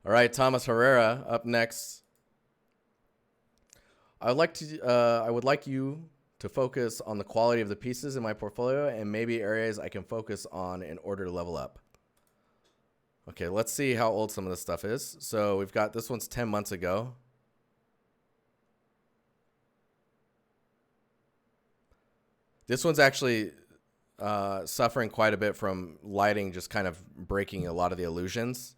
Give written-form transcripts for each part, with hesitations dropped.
All right, Thomas Herrera up next. I would like you to focus on the quality of the pieces in my portfolio and maybe areas I can focus on in order to level up. Okay, let's see how old some of this stuff is. So we've got, this one's 10 months ago. This one's actually suffering quite a bit from lighting just kind of breaking a lot of the illusions.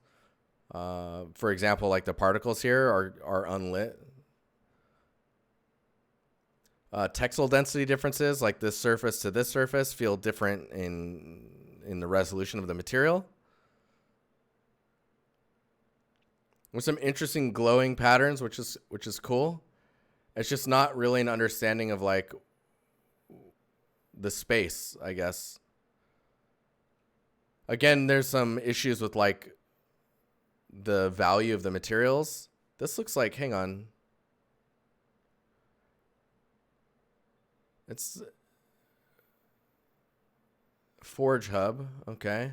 For example, like the particles here are unlit. Texel density differences, like this surface to this surface, feel different in the resolution of the material. With some interesting glowing patterns, which is cool. It's just not really an understanding of like the space, I guess. Again, there's some issues with like the value of the materials. This looks like, hang on. It's Forge Hub, okay.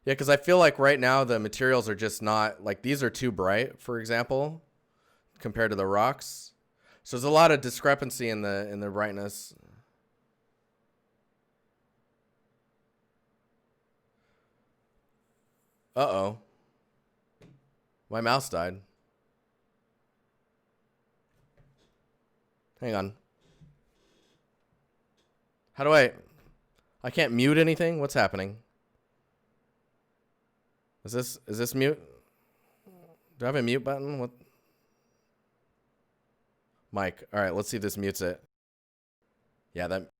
Yeah, because I feel like right now the materials are just not, like these are too bright, for example, compared to the rocks. So there's a lot of discrepancy in the brightness. Uh-oh. My mouse died. Hang on. How do I can't mute anything? What's happening? Is this mute? Do I have a mute button? What? Mic. All right, let's see if this mutes it. Yeah, that.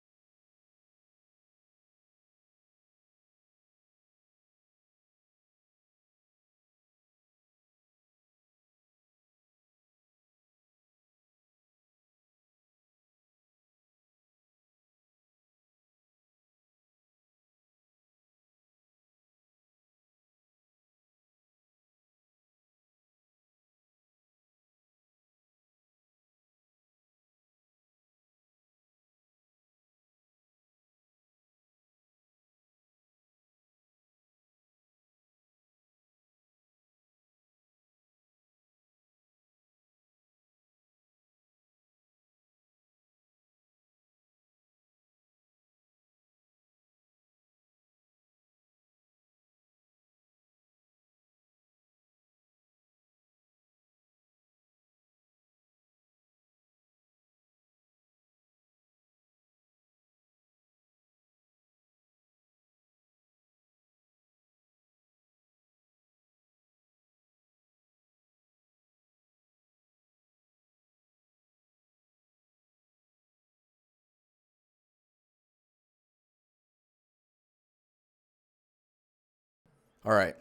All right.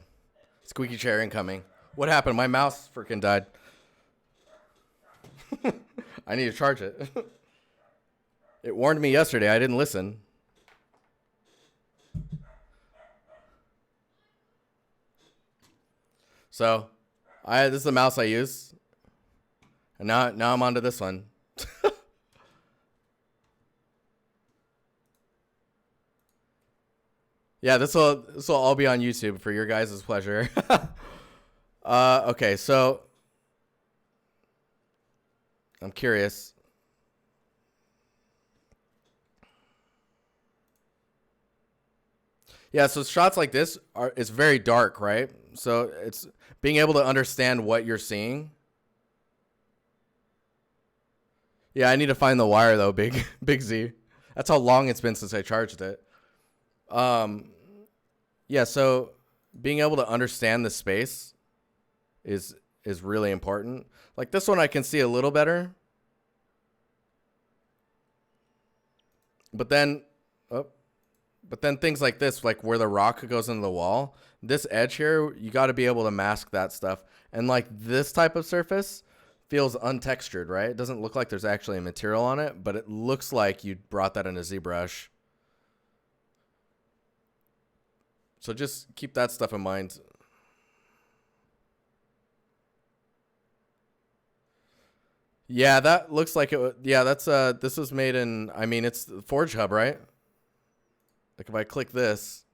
Squeaky chair incoming. What happened? My mouse freaking died. I need to charge it. It warned me yesterday. I didn't listen. So, this is the mouse I use. And now I'm onto this one. Yeah, this will all be on YouTube for your guys' pleasure. Okay, so I'm curious. Yeah, so shots like this it's very dark, right? So it's being able to understand what you're seeing. Yeah, I need to find the wire though, Big Z. That's how long it's been since I charged it. Yeah, so being able to understand the space is really important. Like this one I can see a little better. But then things like this, like where the rock goes into the wall, this edge here, you got to be able to mask that stuff. And like this type of surface feels untextured, right? It doesn't look like there's actually a material on it, but it looks like you brought that in a ZBrush. So just keep that stuff in mind. Yeah, that looks like it. Yeah, that's this was made in, I mean, it's the Forge Hub, right? Like if I click this,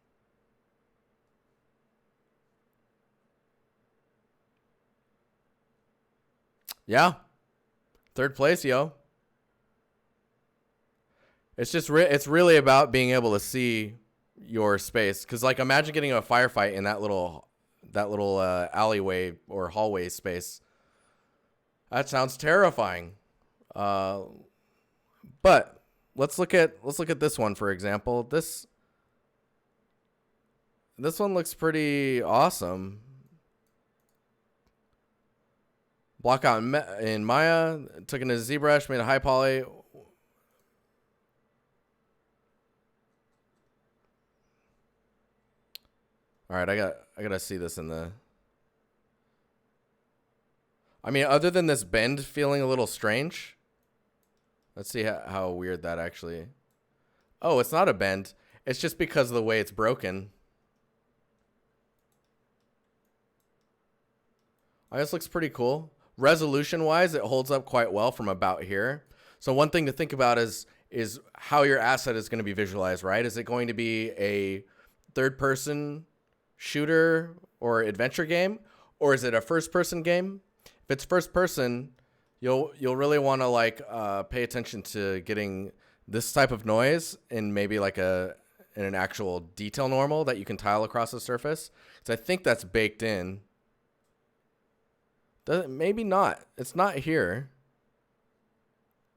Yeah. Third place, yo. It's just it's really about being able to see your space, because like imagine getting a firefight in that little alleyway or hallway space. That sounds terrifying. Uh, but let's look at this one for example. This one looks pretty awesome. Block out in Maya, took it into ZBrush, made a high poly. All right, I gotta see this in the. I mean, other than this bend feeling a little strange, let's see how weird that actually. Oh, it's not a bend. It's just because of the way it's broken. This looks pretty cool. Resolution wise, it holds up quite well from about here. So one thing to think about is how your asset is going to be visualized, right? Is it going to be a third person shooter or adventure game, or is it a first person game? If it's first person, you'll really want to like pay attention to getting this type of noise in maybe like in an actual detail normal that you can tile across the surface. Because I think that's baked in. Maybe not. It's not here.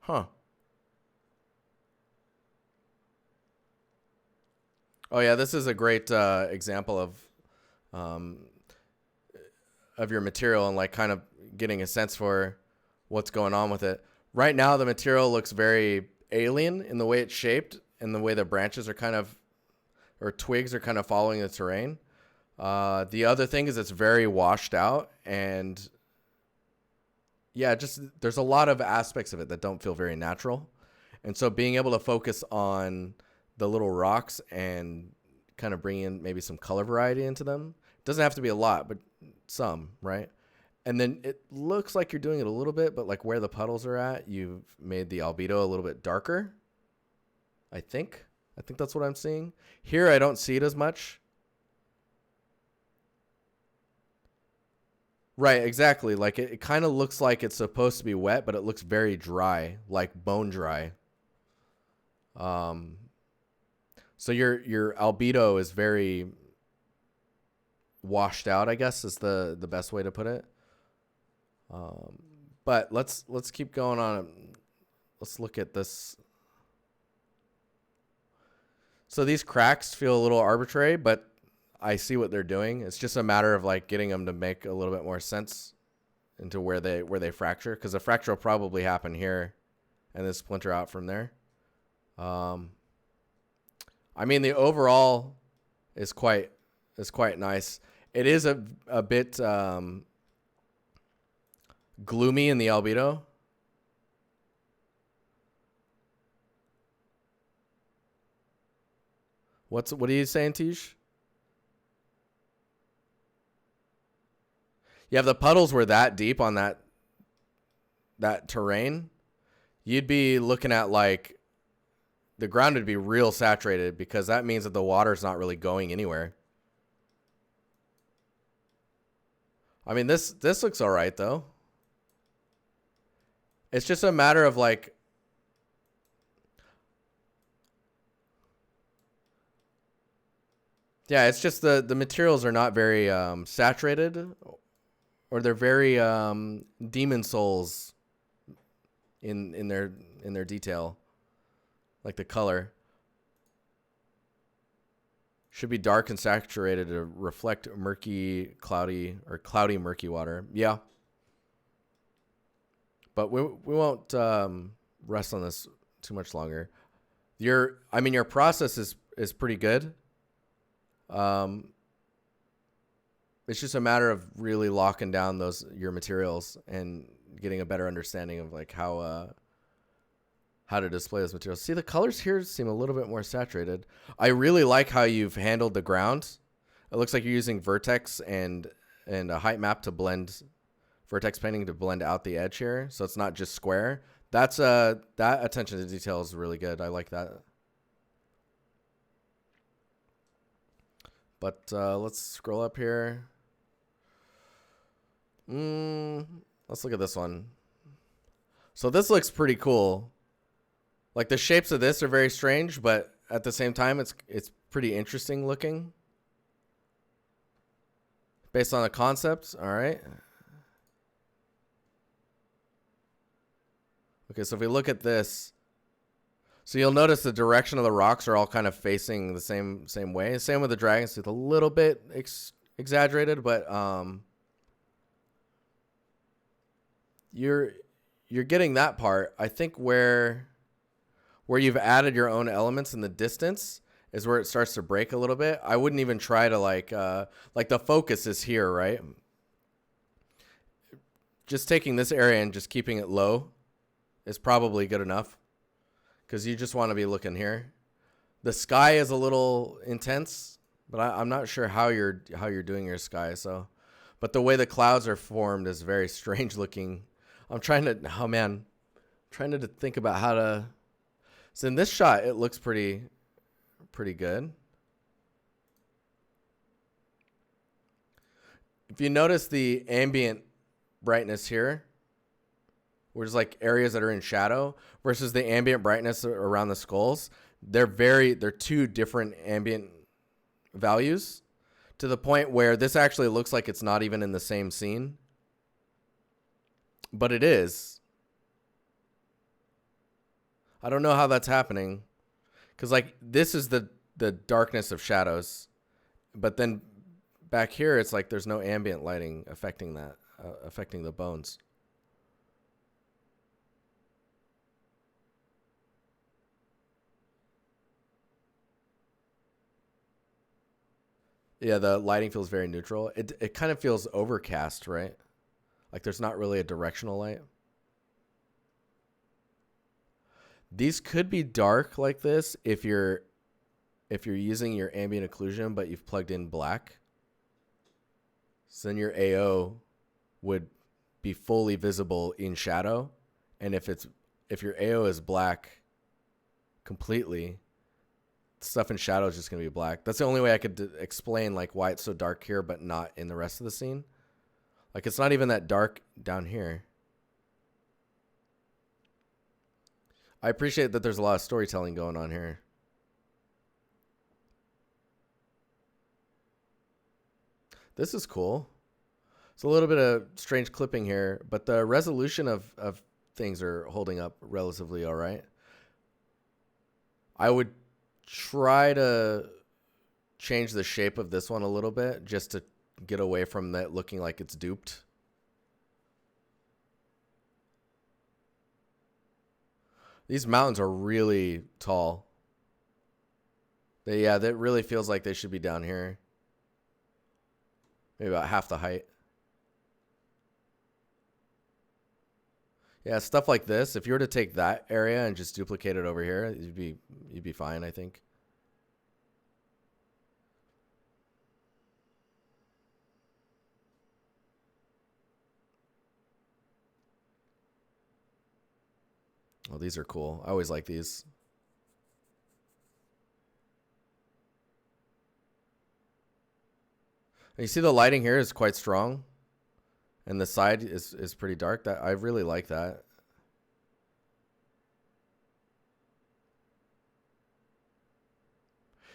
Huh. Oh yeah, this is a great example of your material and like kind of getting a sense for what's going on with it. Right now, the material looks very alien in the way it's shaped and the way the branches are kind of, or twigs are kind of following the terrain. The other thing is it's very washed out, and yeah, just there's a lot of aspects of it that don't feel very natural. And so being able to focus on the little rocks and kind of bring in maybe some color variety into them. Doesn't have to be a lot, but some, right? And then it looks like you're doing it a little bit, but like where the puddles are at, you've made the albedo a little bit darker. I think that's what I'm seeing. Here I don't see it as much. Right, exactly. Like it kind of looks like it's supposed to be wet, but it looks very dry, like bone dry. So your albedo is very washed out, I guess is the best way to put it. But let's keep going on. Let's look at this. So these cracks feel a little arbitrary, but I see what they're doing. It's just a matter of like getting them to make a little bit more sense into where they fracture, because the fracture will probably happen here and then splinter out from there. I mean, the overall is quite nice. It is a bit gloomy in the albedo. What are you saying, Tish? Yeah, if the puddles were that deep on that terrain, you'd be looking at like the ground would be real saturated, because that means that the water's not really going anywhere. I mean, this looks all right though. It's just a matter of like, yeah, it's just the materials are not very saturated, or they're very demon souls in their detail, like the color should be dark and saturated to reflect murky, cloudy, or cloudy murky water. Yeah, but we won't rest on this too much longer. Your process is pretty good. It's just a matter of really locking down your materials and getting a better understanding of like how to display those materials. See, the colors here seem a little bit more saturated. I really like how you've handled the ground. It looks like you're using vertex and a height map to blend, vertex painting to blend out the edge here, so it's not just square. That attention to detail is really good. I like that. But let's scroll up here. Let's look at this one. So this looks pretty cool. Like the shapes of this are very strange, but at the same time, it's pretty interesting looking. Based on the concept, all right. Okay, so if we look at this, so you'll notice the direction of the rocks are all kind of facing the same way. Same with the dragons, it's a little bit exaggerated, but you're getting that part. I think where you've added your own elements in the distance is where it starts to break a little bit. I wouldn't even try to like the focus is here, right? Just taking this area and just keeping it low is probably good enough, because you just want to be looking here. The sky is a little intense, but I'm not sure how you're doing your sky. So, but the way the clouds are formed is very strange looking. I'm trying to think about how to. So in this shot, it looks pretty good. If you notice the ambient brightness here, which is like areas that are in shadow, versus the ambient brightness around the skulls, they're two different ambient values, to the point where this actually looks like it's not even in the same scene, but it is. I don't know how that's happening, because like this is the darkness of shadows, but then back here it's like there's no ambient lighting affecting that, affecting the bones. Yeah, the lighting feels very neutral. It kind of feels overcast, right? Like there's not really a directional light. These could be dark like this if you're using your ambient occlusion, but you've plugged in black. So then your AO would be fully visible in shadow. And if your AO is black completely, stuff in shadow is just going to be black. That's the only way I could explain like why it's so dark here, but not in the rest of the scene. Like it's not even that dark down here. I appreciate that there's a lot of storytelling going on here. This is cool. It's a little bit of strange clipping here, but the resolution of things are holding up relatively all right. I would try to change the shape of this one a little bit just to get away from that looking like it's duped. These mountains are really tall. That really feels like they should be down here. Maybe about half the height. Yeah, stuff like this. If you were to take that area and just duplicate it over here, you'd be fine, I think. Oh, these are cool. I always like these. And you see the lighting here is quite strong, and the side is pretty dark. That I really like that.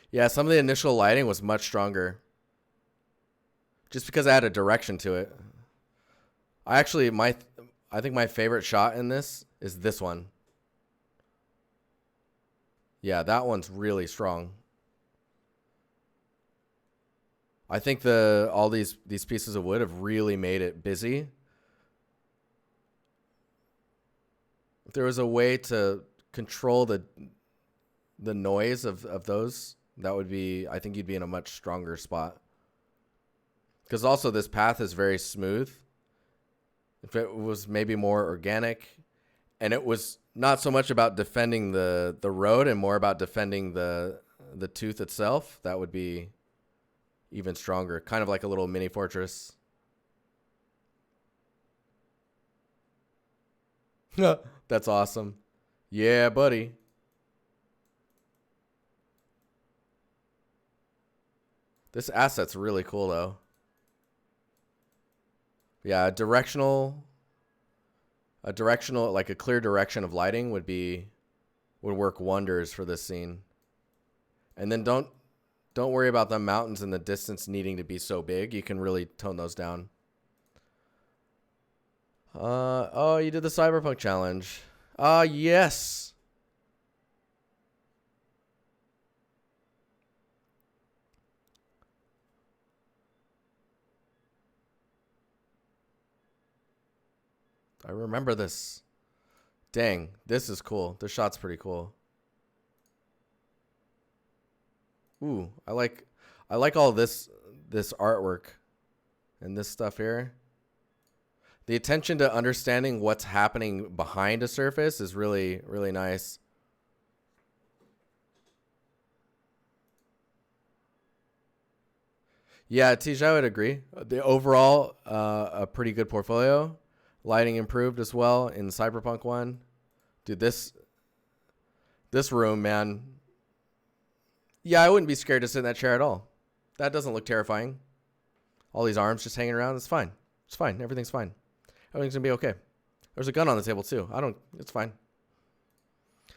Yeah, some of the initial lighting was much stronger, just because I had a direction to it. I think my favorite shot in this is this one. Yeah, that one's really strong. I think all these pieces of wood have really made it busy. If there was a way to control the noise of those, that would be, I think you'd be in a much stronger spot. Because also this path is very smooth. If it was maybe more organic, and it was not so much about defending the road and more about defending the tooth itself, that would be even stronger. Kind of like a little mini fortress. That's awesome. Yeah, buddy. This asset's really cool, though. Yeah, directional A directional, like a clear direction of lighting would work wonders for this scene. And then don't worry about the mountains in the distance needing to be so big. You can really tone those down. Oh, you did the Cyberpunk challenge. Yes. I remember this. Dang, this is cool. This shot's pretty cool. Ooh, I like all this artwork and this stuff here. The attention to understanding what's happening behind a surface is really, really nice. Yeah, Tej, I would agree. The overall, a pretty good portfolio. Lighting improved as well in Cyberpunk 1. Dude, this room, man. Yeah, I wouldn't be scared to sit in that chair at all. That doesn't look terrifying. All these arms just hanging around. It's fine. It's fine. Everything's fine. Everything's going to be okay. There's a gun on the table, too. It's fine.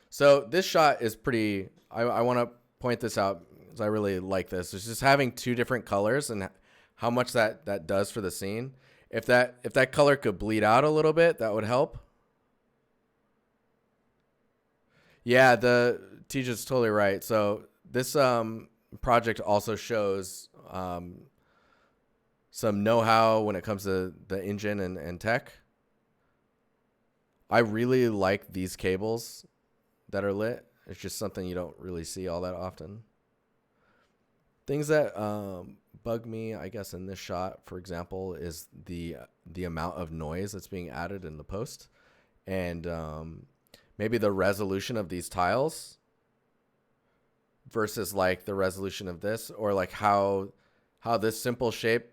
So this shot is pretty, I want to point this out because I really like this. It's just having two different colors and how much that does for the scene. If that color could bleed out a little bit, that would help. Yeah, Tija's totally right. So this project also shows some know-how when it comes to the engine and tech. I really like these cables that are lit. It's just something you don't really see all that often. Things that bug me, I guess, in this shot, for example, is the amount of noise that's being added in the post, and maybe the resolution of these tiles versus like the resolution of this, or like how this simple shape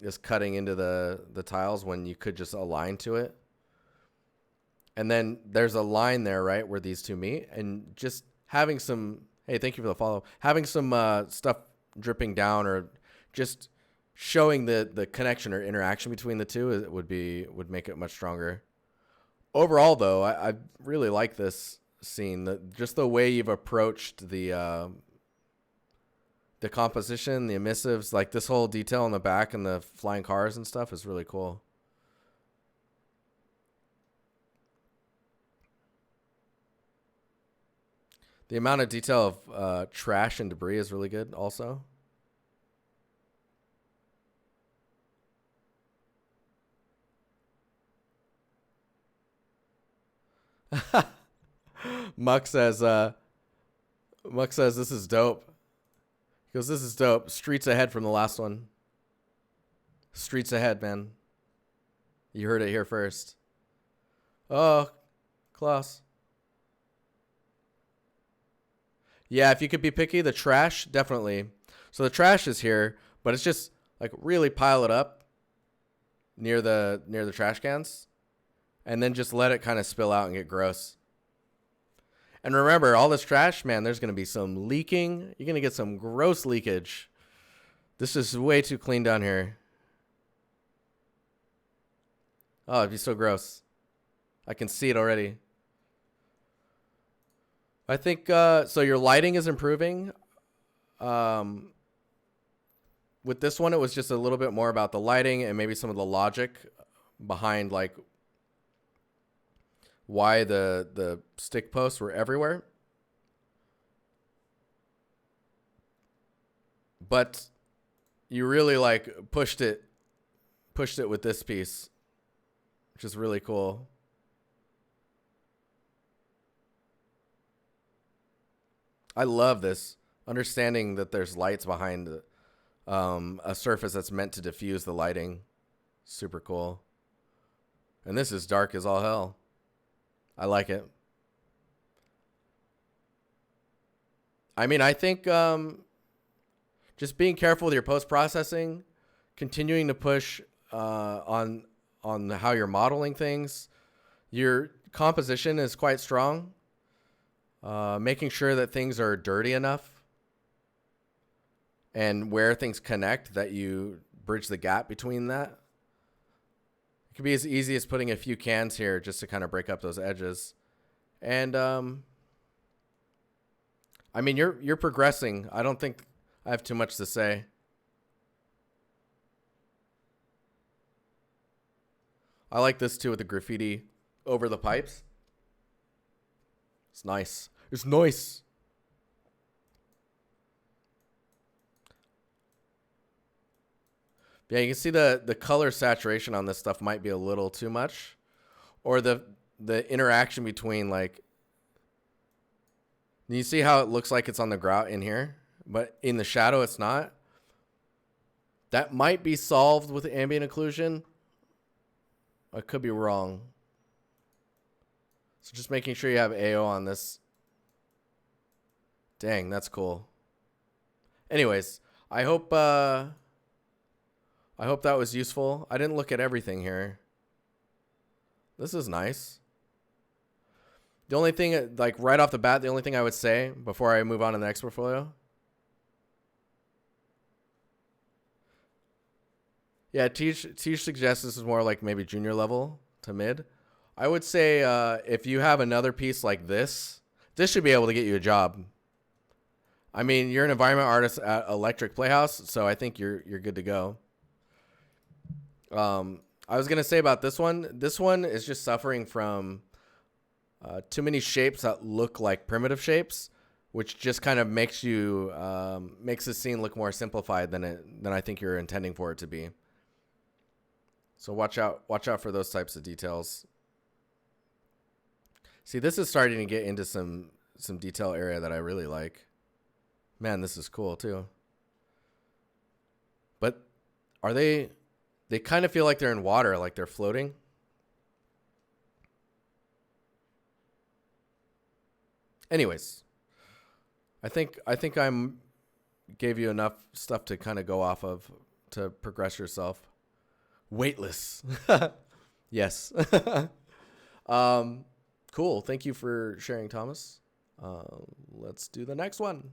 is cutting into the tiles when you could just align to it. And then there's a line there, right, where these two meet, and just having some, hey, thank you for the follow, having some stuff dripping down or just showing the connection or interaction between the two would make it much stronger. Overall, though, I really like this scene. Just the way you've approached the composition, the emissives, like this whole detail in the back and the flying cars and stuff is really cool. The amount of detail of trash and debris is really good also. Muck says this is dope. He goes, this is dope. Streets ahead from the last one. Streets ahead, man. You heard it here first. Oh, Klaus. Yeah, if you could be picky, the trash, definitely. So the trash is here, but it's just like really pile it up near the trash cans and then just let it kind of spill out and get gross. And remember, all this trash, man, there's going to be some leaking. You're going to get some gross leakage. This is way too clean down here. Oh, it'd be so gross. I can see it already. I think so. Your lighting is improving. With this one, it was just a little bit more about the lighting and maybe some of the logic behind like why the stick posts were everywhere. But you really like pushed it with this piece, which is really cool. I love this. Understanding that there's lights behind a surface that's meant to diffuse the lighting. Super cool. And this is dark as all hell. I like it. I mean, I think just being careful with your post-processing, continuing to push on how you're modeling things. Your composition is quite strong. Making sure that things are dirty enough and where things connect that you bridge the gap between that. could be as easy as putting a few cans here just to kind of break up those edges. And I mean, you're progressing. I don't think I have too much to say. I like this too with the graffiti over the pipes. It's nice. It's nice. Yeah, you can see the color saturation on this stuff might be a little too much. Or the interaction between, like, you see how it looks like it's on the grout in here, but in the shadow it's not? That might be solved with ambient occlusion. I could be wrong. So just making sure you have AO on this. Dang, that's cool. Anyways, I hope that was useful. I didn't look at everything here. This is nice. The only thing, like right off the bat, the only thing I would say before I move on to the next portfolio. Yeah, Teach suggests this is more like maybe junior level to mid. I would say if you have another piece like this should be able to get you a job. I mean, you're an environment artist at Electric Playhouse, so I think you're good to go. I was gonna say about this one. This one is just suffering from too many shapes that look like primitive shapes, which just kind of makes you makes the scene look more simplified than I think you're intending for it to be. So watch out for those types of details. See, this is starting to get into some detail area that I really like. Man, this is cool too. But are they kind of feel like they're in water, like they're floating. Anyways, I think I'm gave you enough stuff to kind of go off of to progress yourself. Weightless. Yes. Cool. Thank you for sharing, Thomas. Let's do the next one.